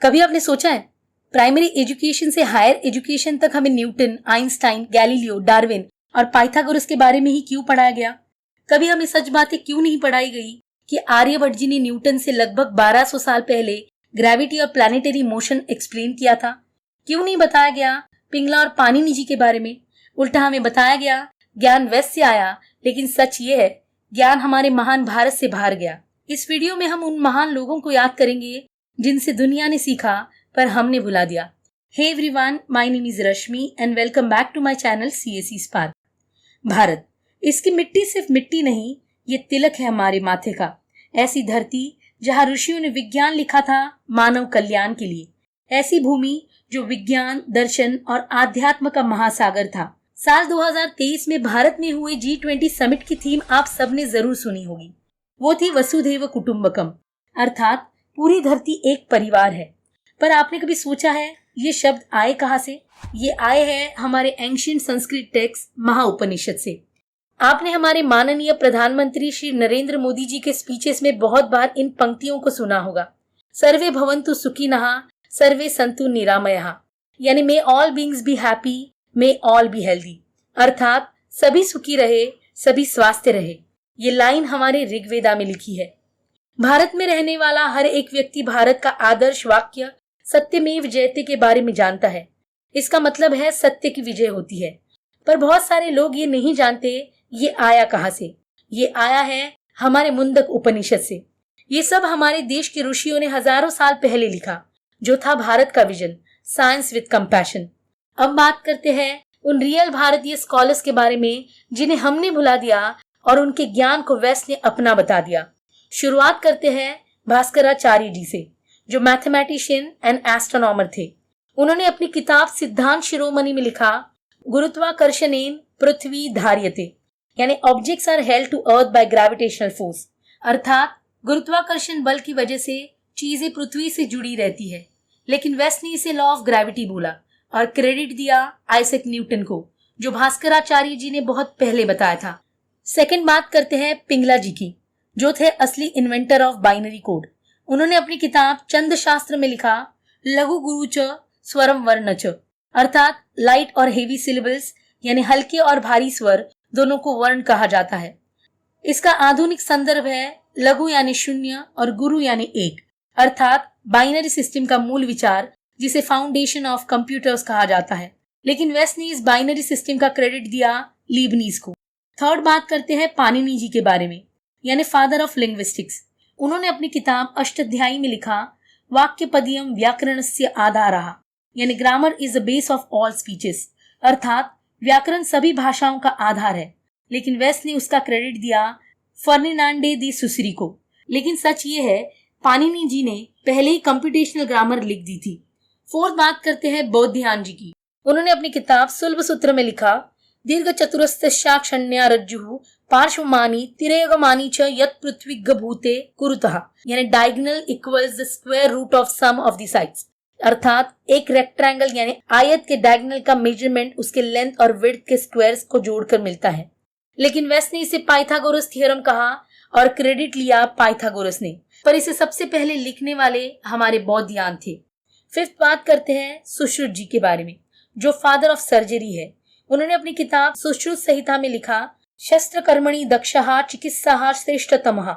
कभी आपने सोचा है प्राइमरी एजुकेशन से हायर एजुकेशन तक हमें न्यूटन, आइंस्टाइन, गैलीलियो, डार्विन और पाइथागोरस के बारे में ही क्यों पढ़ाया गया? कभी हमें सच बातें क्यों नहीं पढ़ाई गई कि आर्यभट्ट जी ने न्यूटन से लगभग 1200 साल पहले ग्रेविटी और प्लैनेटरी मोशन एक्सप्लेन किया था? क्यों नहीं बताया गया पिंगला और पाणिनि जी के बारे में? उल्टा हमें बताया गया ज्ञान वेस्ट से आया, लेकिन सच ये है ज्ञान हमारे महान भारत से बाहर गया। इस वीडियो में हम उन महान लोगों को याद करेंगे जिनसे दुनिया ने सीखा पर हमने भुला दिया। Hey everyone, my name is Rashmi and welcome back to my channel CSE spark. Bharat, इसकी मिट्टी सिर्फ मिट्टी नहीं, ये तिलक है हमारे माथे का। ऐसी धरती जहाँ ऋषियों ने विज्ञान लिखा था मानव कल्याण के लिए, ऐसी भूमि जो विज्ञान, दर्शन और आध्यात्म का महासागर था। साल 2023 में भारत में हुए G20 समिट की थीम आप सबने जरूर सुनी होगी। वो थी वसुधैव कुटुंबकम, अर्थात पूरी धरती एक परिवार है। पर आपने कभी सोचा है ये शब्द आए कहाँ से? ये आए हैं हमारे एंशिएंट संस्कृत टेक्स्ट महाउपनिषद से। आपने हमारे माननीय प्रधानमंत्री श्री नरेंद्र मोदी जी के स्पीचेस में बहुत बार इन पंक्तियों को सुना होगा। सर्वे भवन्तु सुखिनः, सर्वे सन्तु निरामयः, यानी may all beings be happy, may all be healthy, अर्थात सभी सुखी रहे, सभी स्वास्थ्य रहे। ये लाइन हमारे ऋग्वेदा में लिखी है। भारत में रहने वाला हर एक व्यक्ति भारत का आदर्श वाक्य सत्यमेव जयते के बारे में जानता है। इसका मतलब है सत्य की विजय होती है। पर बहुत सारे लोग ये नहीं जानते ये आया कहाँ से। ये आया है हमारे मुंडक उपनिषद से। ये सब हमारे देश के ऋषियों ने हजारों साल पहले लिखा, जो था भारत का विजन, साइंस विद कंपैशन। अब बात करते हैं उन रियल भारतीय स्कॉलर्स के बारे में जिन्हें हमने भुला दिया और उनके ज्ञान को वेस्ट ने अपना बता दिया। शुरुआत करते हैं भास्कराचार्य जी से, जो मैथमेटिशियन एंड एस्ट्रोनॉमर थे। उन्होंने अपनी किताब सिद्धांत शिरोमणि में लिखा, गुरुत्वाकर्षणेन पृथ्वी धार्यते, यानी objects are held to earth by gravitational force, अर्थात गुरुत्वाकर्षण बल की वजह से चीजें पृथ्वी से जुड़ी रहती है। लेकिन वेस्ट ने इसे लॉ ऑफ ग्रेविटी बोला और क्रेडिट दिया आइजैक न्यूटन को, जो भास्कराचार्य जी ने बहुत पहले बताया था। सेकंड बात करते हैं पिंगला जी की, जो थे असली इन्वेंटर ऑफ बाइनरी कोड। उन्होंने अपनी किताब चंद शास्त्र में लिखा, लघु गुरु च स्वरम वर्ण च, अर्थात लाइट और हेवी सिलेबल्स यानी हल्के और भारी स्वर दोनों को वर्ण कहा जाता है। इसका आधुनिक संदर्भ है लघु यानी शून्य और गुरु यानी एक, अर्थात बाइनरी सिस्टम का मूल विचार, जिसे फाउंडेशन ऑफ कंप्यूटर्स कहा जाता है। लेकिन वेस्ट ने इस बाइनरी सिस्टम का क्रेडिट दिया लीबनीज को। थर्ड बात करते हैं पाणिनि जी के बारे में, यानी फादर ऑफ लिंग्विस्टिक्स। उन्होंने अपनी किताब अष्टाध्यायी में लिखा, वाक्य पदियम व्याकरणस्य आधारः, यानी grammar is the base of all speeches, अर्थात व्याकरण सभी भाषाओं का आधार है। लेकिन वेस्ट ने उसका क्रेडिट दिया फर्डिनांडे दी सुसरी को। लेकिन सच ये है पाणिनि जी ने पहले ही कंप्यूटेशनल ग्रामर लिख दी थी। फोर्थ बात करते हैं बौद्धियान जी की। उन्होंने अपनी किताब सुलभ सूत्र में लिखा, दीर्घ चतुरस्याक्षण्या रज्जुः पार्श्वमानी तिर्यगमानी च यत् पृथ्वीगभूते कुरुतः, यानी diagonal equals the square root of sum of the sides, अर्थात एक रेक्टेंगल यानी आयत के डायगोनल का मेजरमेंट उसके लेंथ और विड्थ के स्क्वायर्स को जोड़कर मिलता है। लेकिन वेस्ट ने इसे पाइथागोरस थ्योरम कहा और क्रेडिट लिया पाइथागोरस ने, पर इसे सबसे पहले लिखने वाले हमारे बौद्धियान थे। फिफ्थ बात करते हैं सुश्रुत जी के बारे में, जो फादर ऑफ सर्जरी है। उन्होंने अपनी किताब सुश्रुत संहिता में लिखा, शस्त्र कर्मणि दक्षः चिकित्साः श्रेष्ठतमः,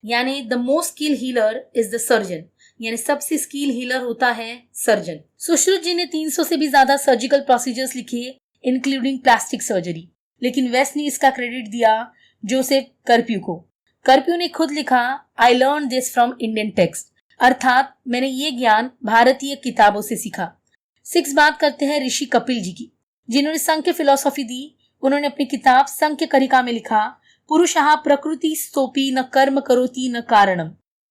यानी the most skill healer is the surgeon, यानी सबसे स्किल हीलर होता है सर्जन। सुश्रुत जी ने 300 से भी ज्यादा सर्जिकल प्रोसीजर्स लिखे, इंक्लूडिंग प्लास्टिक सर्जरी। लेकिन वेस्ट ने इसका क्रेडिट दिया जोसेफ कर्प्यू को। कर्प्यू ने खुद लिखा, I learn this from Indian text, अर्थात मैंने ये ज्ञान भारतीय किताबों से सीखा। सिक्स बात करते हैं ऋषि कपिल जी की, जिन्होंने सांख्य फिलॉसफी दी। उन्होंने अपनी किताब सांख्य करिका में लिखा, पुरुषः प्रकृति स्तोपी न कर्म करोति न कारणम,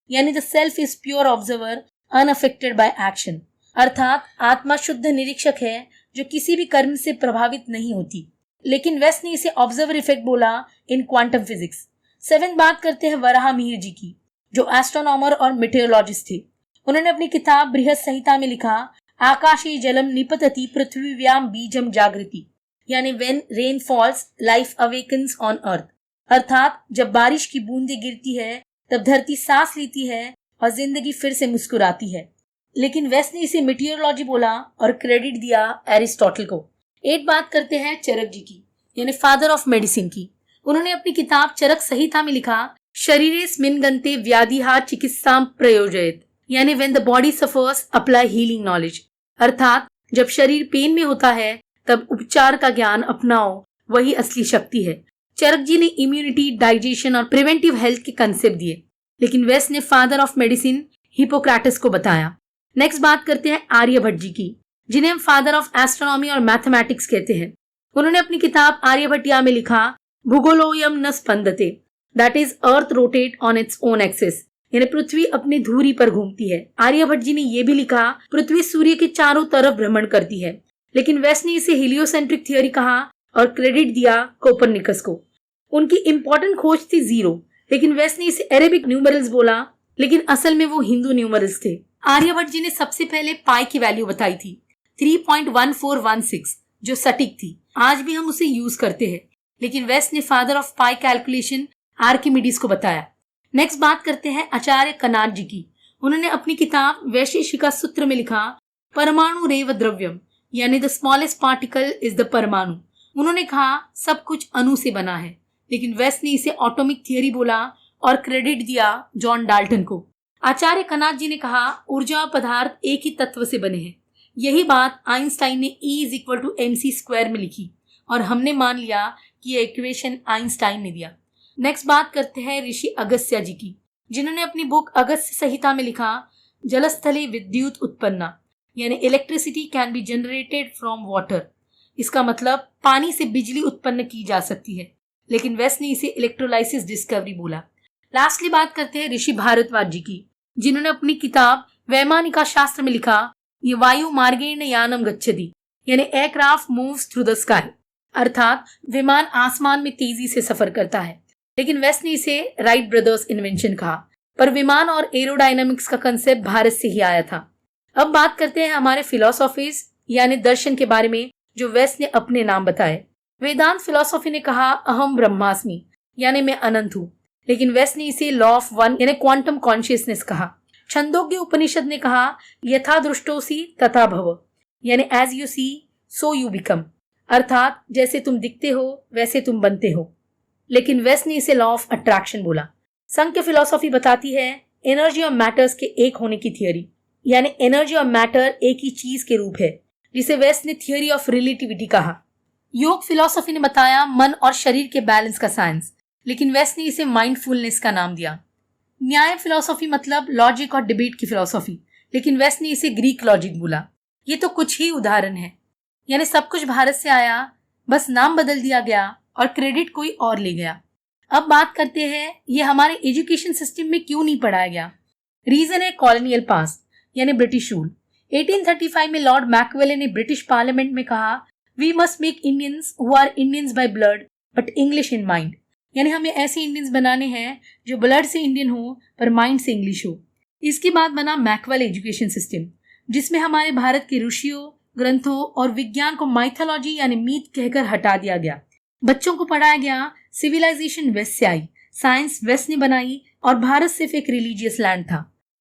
यानी the self is pure observer unaffected by action, अर्थात आत्मा शुद्ध निरीक्षक है जो किसी भी कर्म से प्रभावित नहीं होती। लेकिन वेस्ट ने इसे ऑब्जर्वर इफेक्ट बोला इन क्वांटम फिजिक्स। सेवेंथ बात करते हैं वराह मिहिर जी की, जो एस्ट्रोनॉमर और मेटेरोलॉजिस्ट थे। उन्होंने अपनी किताब बृहत संहिता में लिखा, आकाशे जलम निपतति पृथ्वीव्याम बीजम जागृति, यानी when rain false life awakens on earth, अर्थात जब बारिश की बूंदें गिरती है तब धरती सांस लेती है और जिंदगी फिर से मुस्कुराती है। लेकिन वेस्ट ने इसे मीटियोरोलॉजी बोला और क्रेडिट दिया एरिस्टोटल को। 8 बात करते हैं चरक जी की, यानी फादर ऑफ मेडिसिन की। उन्होंने अपनी किताब चरक संहिता में लिखा, शरीरेस्मिन् गन्ते व्याधिहा चिकित्सां प्रयोजयेत्, यानी when the body suffers apply healing knowledge, अर्थात जब शरीर पेन में होता है तब उपचार का ज्ञान अपनाओ, वही असली शक्ति है। चरक जी ने इम्यूनिटी, डाइजेशन और प्रिवेंटिव हेल्थ के कंसेप्ट दिए, लेकिन वेस्ट ने फादर ऑफ मेडिसिन हिपोक्रेटस को बताया। नेक्स्ट बात करते हैं आर्यभट्ट जी की, जिन्हें हम फादर ऑफ एस्ट्रोनॉमी और मैथमेटिक्स कहते हैं। उन्होंने अपनी किताब आर्यभट्टिया में लिखा, भूगोलोयम न स्पंदते, that is earth rotate on its own axis, यानी पृथ्वी अपनी धुरी पर घूमती है। आर्यभट्ट जी ने यह भी लिखा, पृथ्वी सूर्य के चारों तरफ भ्रमण करती है, लेकिन वेस्ट ने इसे हीलियोसेंट्रिक थियोरी कहा और क्रेडिट दिया कोपरनिकस को। उनकी इंपॉर्टेंट खोज थी 0, लेकिन वेस्ट ने इसे अरेबिक न्यूमरल्स बोला, लेकिन असल में वो हिंदू न्यूमरल्स थे। आर्यभट्ट जी ने सबसे पहले पाई की वैल्यू बताई थी 3.1416, जो सटीक थी। आज भी हम उसे यूज करते हैं, लेकिन वेस्ट ने father of pi calculation Archimedes को बताया। नेक्स्ट बात करते हैं आचार्य कनाड जी की। उन्होंने अपनी किताब वैशेषिका सूत्र में लिखा, परमाणु रेव द्रव्यम, यानी the smallest particle is the परमाणु। उन्होंने कहा सब कुछ अणु से बना है, लेकिन वेस्ट ने इसे एटॉमिक थियरी बोला और क्रेडिट दिया जॉन डाल्टन को। आचार्य कनाड जी ने कहा, ऊर्जा और पदार्थ एक ही तत्व से बने हैं। यही बात आइंस्टाइन ने E=mc² में लिखी और हमने मान लिया कि यह इक्वेशन आइंस्टाइन ने दिया। नेक्स्ट बात करते हैं ऋषि अगस्त्य जी की, जिन्होंने अपनी बुक अगस्त्य संहिता में लिखा, जलस्थले विद्युत उत्पन्ना, यानी electricity can be generated from water. इसका मतलब पानी से बिजली उत्पन्न की जा सकती है, लेकिन वेस्ट ने इसे इलेक्ट्रोलाइसिस डिस्कवरी बोला। लास्टली बात करते हैं ऋषि भारद्वाज जी की, जिन्होंने अपनी किताब वैमानिका शास्त्र में लिखा, ये वायु मार्गेण यानम गच्छति, यानी aircraft moves through the sky, अर्थात विमान आसमान में तेजी से सफर करता है। लेकिन वेस्ट ने इसे राइट ब्रदर्स इन्वेंशन कहा, पर विमान और एरोडायनामिक्स का कंसेप्ट भारत से ही आया था। अब बात करते हैं हमारे फिलोसॉफीज यानी दर्शन के बारे में, जो वेस्ट ने अपने नाम बताए। वेदांत फिलोसॉफी ने कहा, अहम ब्रह्मास्मि, यानी मैं अनंत हूँ, लेकिन वेस्ट ने इसे लॉ ऑफ वन यानी क्वांटम कॉन्शियसनेस कहा। छंदोग्य उपनिषद ने कहा, यथा दृष्टोसी तथा भव, यानी as you see so you become, अर्थात जैसे तुम दिखते हो वैसे तुम बनते हो, लेकिन वेस्ट ने इसे लॉ ऑफ अट्रैक्शन बोला। संख्य फिलोसॉफी बताती है एनर्जी और मैटर्स के एक होने की थियोरी, यानी एनर्जी और मैटर एक ही चीज के रूप है, जिसे वेस्ट ने थियोरी ऑफ रिलेटिविटी कहा। योग फिलोसॉफी ने बताया मन और शरीर के बैलेंस का साइंस, लेकिन वेस्ट ने इसे माइंडफुलनेस का नाम दिया। न्याय फिलोसॉफी मतलब लॉजिक और डिबेट की फिलोसॉफी, लेकिन वेस्ट ने इसे ग्रीक लॉजिक बोला। ये तो कुछ ही उदाहरण है, यानी सब कुछ भारत से आया, बस नाम बदल दिया गया और क्रेडिट कोई और ले गया। अब बात करते हैं ये हमारे एजुकेशन सिस्टम में क्यों नहीं पढ़ाया गया। रीजन है कॉलोनियल पास्ट यानी ब्रिटिश रूल। 1835 में लॉर्ड मैकवेले ने ब्रिटिश पार्लियामेंट में कहा, we must make Indians who are Indians by blood but English in mind, यानी हमें ऐसे इंडियंस बनाने हैं जो ब्लड से इंडियन हो पर माइंड से इंग्लिश हो। इसके बाद बना मैकवेल एजुकेशन सिस्टम, जिसमें हमारे भारत के ऋषियों, ग्रंथों और विज्ञान को माइथोलॉजी यानी मीथ कहकर हटा दिया गया। बच्चों को पढ़ाया गया सिविलाइजेशन वेस्ट से आई, साइंस वेस्ट ने बनाई और भारत सिर्फ एक रिलीजियस लैंड था।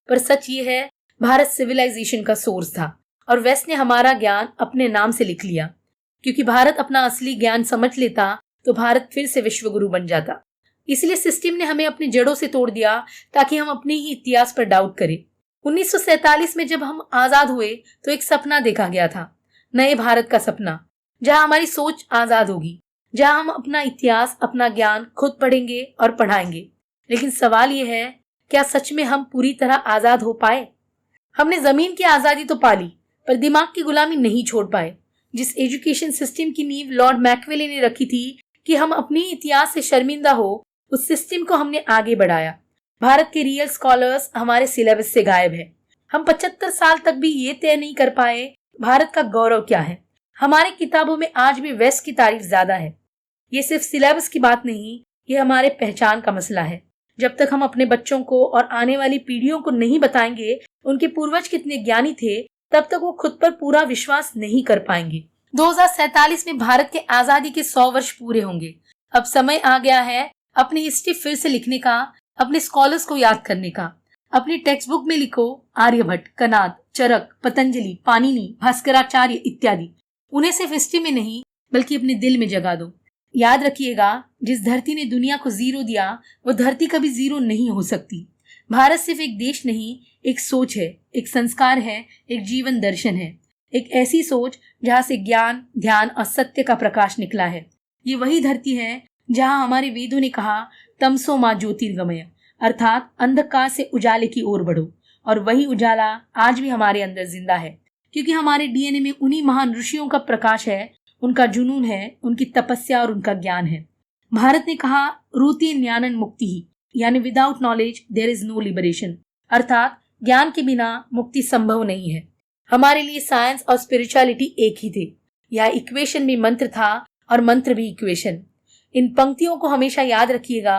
पर सच ये है, भारत सिविलाइजेशन का सोर्स था और वेस्ट ने हमारा ज्ञान अपने नाम से लिख लिया, क्योंकि भारत अपना असली ज्ञान समझ लेता तो भारत फिर से विश्वगुरु बन जाता। इसलिए सिस्टम ने हमें अपनी जड़ों से तोड़ दिया ताकि हम अपने ही इतिहास पर डाउट करें। 1947 में जब हम आजाद हुए तो एक सपना देखा गया था, नए भारत का सपना, जहां हमारी सोच आजाद होगी, जहां हम अपना इतिहास, अपना ज्ञान खुद पढ़ेंगे और पढ़ाएंगे। लेकिन सवाल यह है, क्या सच में हम पूरी तरह आजाद हो पाए? हमने जमीन की आजादी तो पाली, पर दिमाग की गुलामी नहीं छोड़ पाए। जिस एजुकेशन सिस्टम की नींव लॉर्ड मैकवेले ने रखी थी कि हम अपने इतिहास से शर्मिंदा हो, उस सिस्टम को हमने आगे बढ़ाया। भारत के रियल स्कॉलर्स हमारे सिलेबस से गायब है। हम 75 साल तक भी ये तय नहीं कर पाए भारत का गौरव क्या है। हमारे किताबों में आज भी वेस्ट की तारीफ ज्यादा है। ये सिर्फ सिलेबस की बात नहीं, ये हमारे पहचान का मसला है। जब तक हम अपने बच्चों को और आने वाली पीढ़ियों को नहीं बताएंगे उनके पूर्वज कितने ज्ञानी थे, तब तक वो खुद पर पूरा विश्वास नहीं कर पाएंगे। 2047 में भारत के आजादी के 100 वर्ष पूरे होंगे। अब समय आ गया है अपनी हिस्ट्री फिर से लिखने का, अपने स्कॉलर्स को याद करने का। अपनी टेक्स्ट बुक में लिखो आर्यभट्ट, कनाद, चरक, पतंजलि, पाणिनि, भास्कराचार्य इत्यादि, उन्हें सिर्फ हिस्ट्री में नहीं बल्कि अपने दिल में जगा दो। याद रखिएगा, जिस धरती ने दुनिया को जीरो दिया वो धरती कभी जीरो नहीं हो सकती। भारत सिर्फ एक देश नहीं, एक सोच है, एक संस्कार है, एक जीवन दर्शन है, एक ऐसी सोच जहाँ से ज्ञान, ध्यान और सत्य का प्रकाश निकला है। ये वही धरती है जहाँ हमारे वेदों ने कहा तमसो मां ज्योतिर्गमय, अर्थात अंधकार से उजाले की ओर बढ़ो। और वही उजाला आज भी हमारे अंदर जिंदा है, क्योंकि हमारे डीएनए में उन्हीं महान ऋषियों का प्रकाश है, उनका जुनून है, उनकी तपस्या और उनका ज्ञान है। भारत ने कहा रूति न्यानन मुक्ति ही, यानी without knowledge there is no liberation, अर्थात ज्ञान के बिना मुक्ति संभव नहीं है। हमारे लिए साइंस और स्पिरिचुअलिटी एक ही थे। यह इक्वेशन भी मंत्र था और मंत्र भी इक्वेशन। इन पंक्तियों को हमेशा याद रखिएगा।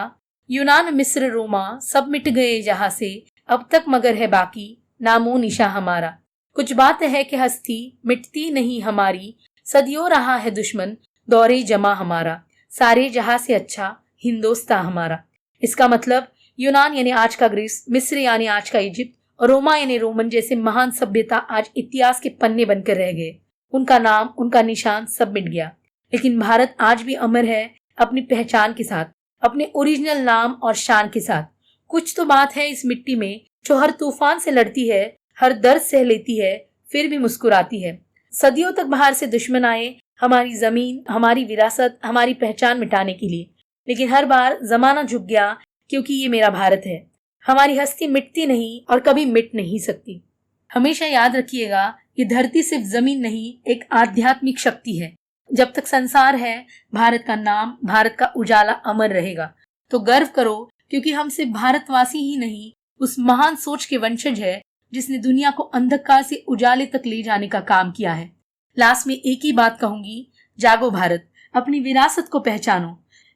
यूनान, मिस्र, रोमा सब मिट गए जहां से, अब तक मगर है बाकी नामो निशा हमारा। कुछ बात है कि हस्ती मिटती नहीं हमारी, सदियों रहा है दुश्मन दौरे जमा हमारा, सारे जहां से अच्छा हिंदोस्तां हमारा। इसका मतलब यूनान यानी आज का ग्रीस, मिस्र यानी आज का इजिप्ट और रोमा यानी रोमन जैसे महान सभ्यता आज इतिहास के पन्ने बनकर रह गए। उनका नाम, उनका निशान सब मिट गया, लेकिन भारत आज भी अमर है अपनी पहचान के साथ, अपने ओरिजिनल नाम और शान के साथ। कुछ तो बात है इस मिट्टी में जो हर तूफान से लड़ती है, हर दर्द सह लेती है, फिर भी मुस्कुराती है। सदियों तक बाहर से दुश्मन आए हमारी जमीन, हमारी विरासत, हमारी पहचान मिटाने के लिए, लेकिन हर बार जमाना झुक गया, क्योंकि ये मेरा भारत है। हमारी हस्ती मिटती नहीं और कभी मिट नहीं सकती। हमेशा याद रखिएगा, ये धरती सिर्फ जमीन नहीं, एक आध्यात्मिक शक्ति है। जब तक संसार है, भारत का नाम, भारत का उजाला अमर रहेगा। तो गर्व करो, क्योंकि हम सिर्फ भारतवासी ही नहीं, उस महान सोच के वंशज है जिसने दुनिया को अंधकार से उजाले तक ले जाने का काम किया है। लास्ट में एक ही बात कहूंगी, जागो भारत, अपनी विरासत को पहचानो।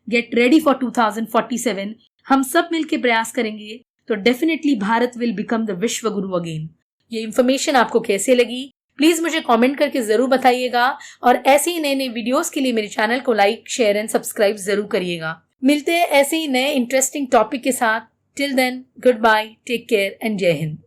Get ready for 2047। हम सब मिलकर प्रयास करेंगे तो definitely Bharat will become the विश्व गुरु अगेन। ये इन्फॉर्मेशन आपको कैसे लगी प्लीज मुझे कमेंट करके जरूर बताइएगा, और ऐसे ही नए नए वीडियोस के लिए मेरे चैनल को लाइक, शेयर एंड सब्सक्राइब जरूर करिएगा। मिलते हैं ऐसे ही नए इंटरेस्टिंग टॉपिक के साथ। Till then, good bye, take care and जय हिंद।